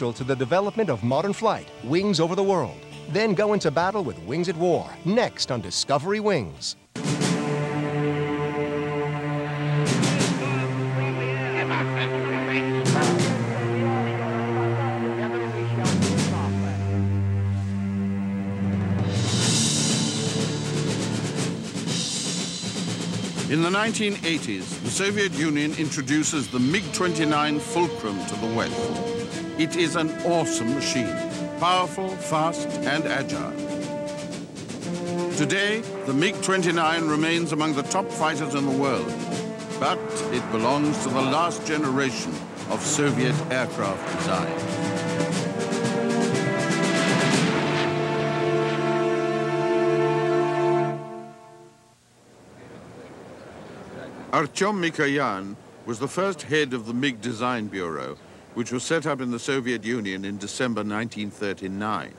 essential to the development of modern flight, Wings Over the World. Then go into battle with Wings at War, next on Discovery Wings. In the 1980s, the Soviet Union introduces the MiG-29 Fulcrum to the West. It is an awesome machine, powerful, fast, and agile. Today, the MiG-29 remains among the top fighters in the world, but it belongs to the last generation of Soviet aircraft design. Artyom Mikoyan was the first head of the MiG Design Bureau, which was set up in the Soviet Union in December 1939.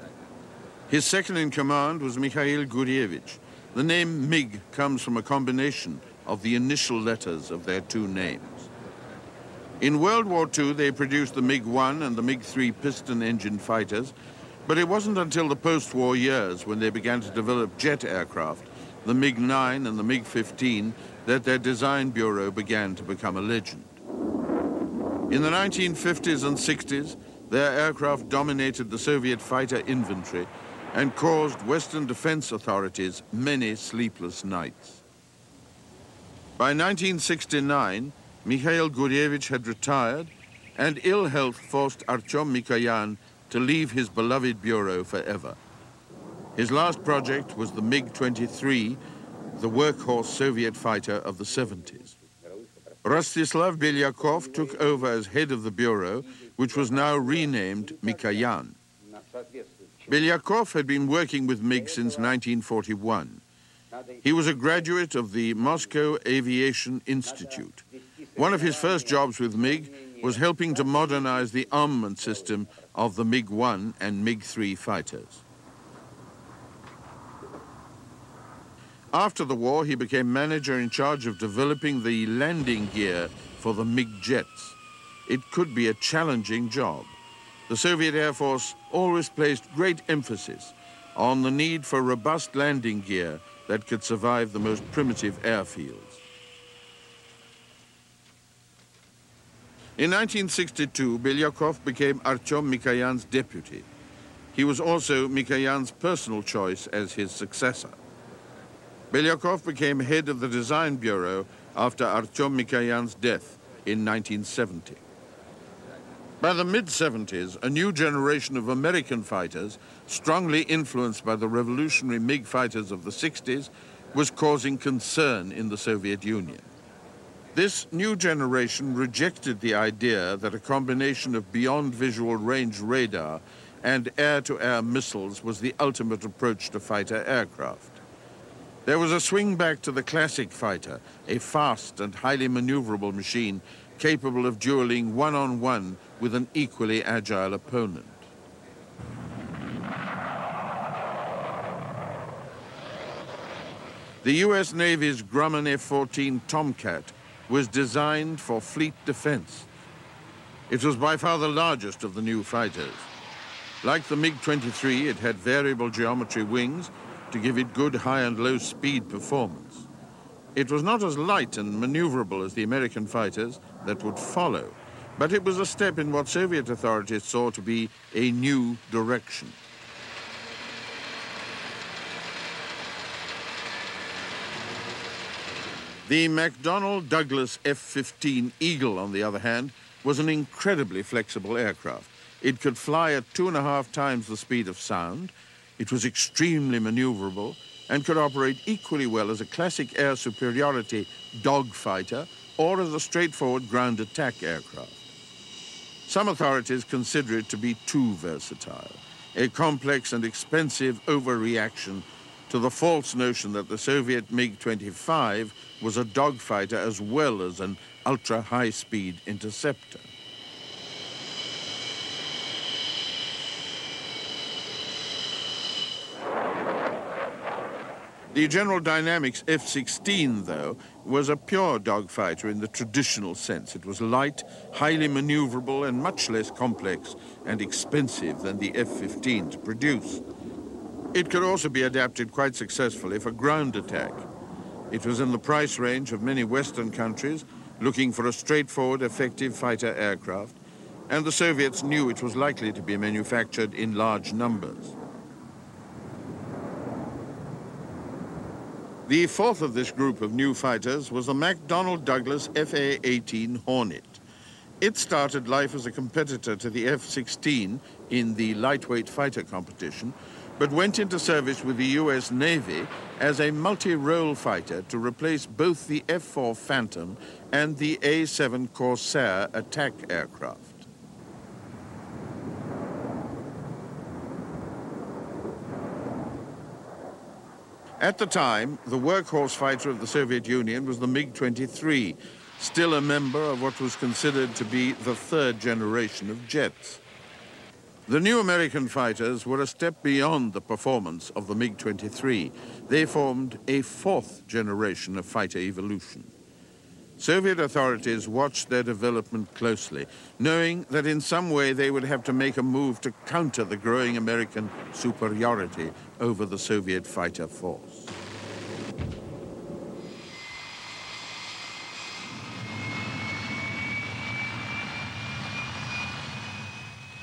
His second-in-command was Mikhail Gurievich. The name MiG comes from a combination of the initial letters of their two names. In World War II, they produced the MiG-1 and the MiG-3 piston-engine fighters, but it wasn't until the post-war years when they began to develop jet aircraft, the MiG-9 and the MiG-15, that their design bureau began to become a legend. In the 1950s and 60s, their aircraft dominated the Soviet fighter inventory and caused Western defense authorities many sleepless nights. By 1969, Mikhail Gurievich had retired, and ill health forced Artyom Mikoyan to leave his beloved bureau forever. His last project was the MiG-23, the workhorse Soviet fighter of the 70s. Rostislav Belyakov took over as head of the bureau, which was now renamed Mikoyan. Belyakov had been working with MiG since 1941. He was a graduate of the Moscow Aviation Institute. One of his first jobs with MiG was helping to modernize the armament system of the MiG-1 and MiG-3 fighters. After the war, he became manager in charge of developing the landing gear for the MiG jets. It could be a challenging job. The Soviet Air Force always placed great emphasis on the need for robust landing gear that could survive the most primitive airfields. In 1962, Belyakov became Artyom Mikoyan's deputy. He was also Mikoyan's personal choice as his successor. Belyakov became head of the Design Bureau after Artyom Mikoyan's death in 1970. By the mid-70s, a new generation of American fighters, strongly influenced by the revolutionary MiG fighters of the 60s, was causing concern in the Soviet Union. This new generation rejected the idea that a combination of beyond visual range radar and air-to-air missiles was the ultimate approach to fighter aircraft. There was a swing back to the classic fighter, a fast and highly maneuverable machine capable of dueling one-on-one with an equally agile opponent. The US Navy's Grumman F-14 Tomcat was designed for fleet defense. It was by far the largest of the new fighters. Like the MiG-23, it had variable geometry wings to give it good high and low speed performance. It was not as light and maneuverable as the American fighters that would follow, but it was a step in what Soviet authorities saw to be a new direction. The McDonnell Douglas F-15 Eagle, on the other hand, was an incredibly flexible aircraft. It could fly at 2.5 times the speed of sound. It was extremely maneuverable and could operate equally well as a classic air superiority dogfighter or as a straightforward ground attack aircraft. Some authorities consider it to be too versatile, a complex and expensive overreaction to the false notion that the Soviet MiG-25 was a dogfighter as well as an ultra-high-speed interceptor. The General Dynamics F-16, though, was a pure dogfighter in the traditional sense. It was light, highly maneuverable, and much less complex and expensive than the F-15 to produce. It could also be adapted quite successfully for ground attack. It was in the price range of many Western countries looking for a straightforward, effective fighter aircraft, and the Soviets knew it was likely to be manufactured in large numbers. The fourth of this group of new fighters was the McDonnell Douglas FA-18 Hornet. It started life as a competitor to the F-16 in the lightweight fighter competition, but went into service with the US Navy as a multi-role fighter to replace both the F-4 Phantom and the A-7 Corsair attack aircraft. At the time, the workhorse fighter of the Soviet Union was the MiG-23, still a member of what was considered to be the third generation of jets. The new American fighters were a step beyond the performance of the MiG-23. They formed a fourth generation of fighter evolution. Soviet authorities watched their development closely, knowing that in some way they would have to make a move to counter the growing American superiority over the Soviet fighter force.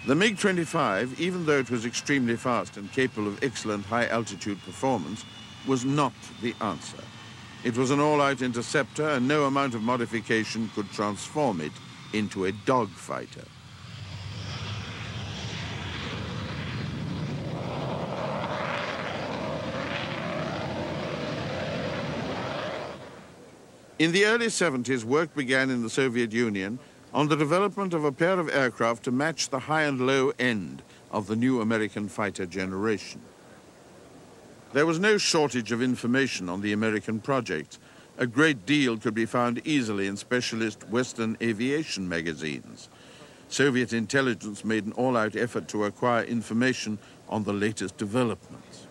The MiG-25, even though it was extremely fast and capable of excellent high-altitude performance, was not the answer. It was an all-out interceptor, and no amount of modification could transform it into a dogfighter. In the early 70s, work began in the Soviet Union on the development of a pair of aircraft to match the high and low end of the new American fighter generation. There was no shortage of information on the American project. A great deal could be found easily in specialist Western aviation magazines. Soviet intelligence made an all-out effort to acquire information on the latest developments.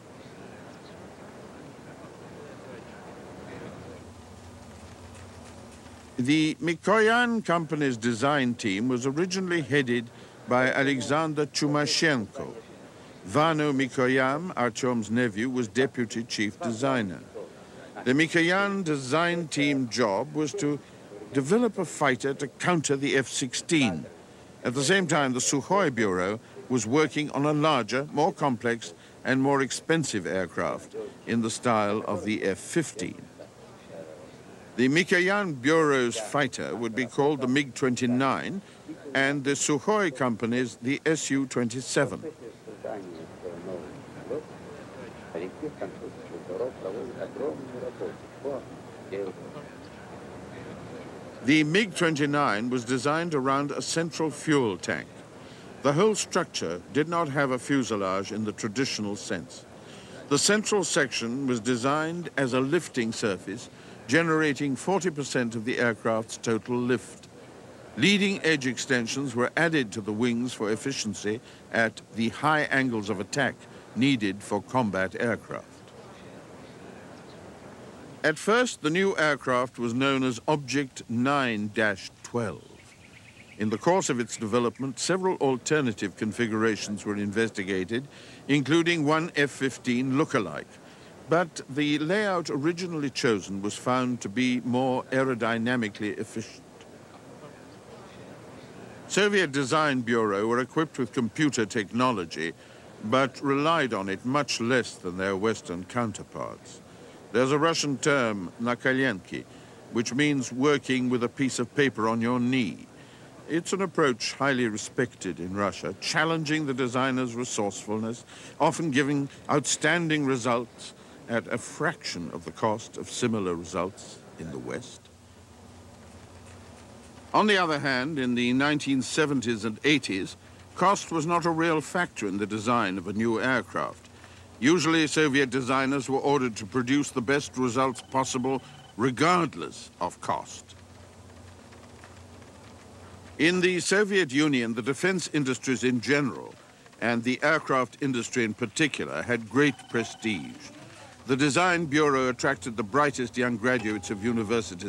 The Mikoyan Company's design team was originally headed by Alexander Chumashenko. Vano Mikoyan, Artyom's nephew, was deputy chief designer. The Mikoyan design team job was to develop a fighter to counter the F-16. At the same time, the Sukhoi Bureau was working on a larger, more complex, and more expensive aircraft in the style of the F-15. The Mikoyan Bureau's fighter would be called the MiG-29, and the Sukhoi Company's the Su-27. The MiG-29 was designed around a central fuel tank. The whole structure did not have a fuselage in the traditional sense. The central section was designed as a lifting surface, generating 40% of the aircraft's total lift. Leading edge extensions were added to the wings for efficiency at the high angles of attack needed for combat aircraft. At first, the new aircraft was known as Object 9-12. In the course of its development, several alternative configurations were investigated, including one F-15 look-alike. But the layout originally chosen was found to be more aerodynamically efficient. Soviet Design Bureau were equipped with computer technology, but relied on it much less than their Western counterparts. There's a Russian term, nakalenki, which means working with a piece of paper on your knee. It's an approach highly respected in Russia, challenging the designer's resourcefulness, often giving outstanding results at a fraction of the cost of similar results in the West. On the other hand, in the 1970s and 80s, cost was not a real factor in the design of a new aircraft. Usually, Soviet designers were ordered to produce the best results possible, regardless of cost. In the Soviet Union, the defense industries in general, and the aircraft industry in particular, had great prestige. The Design Bureau attracted the brightest young graduates of universities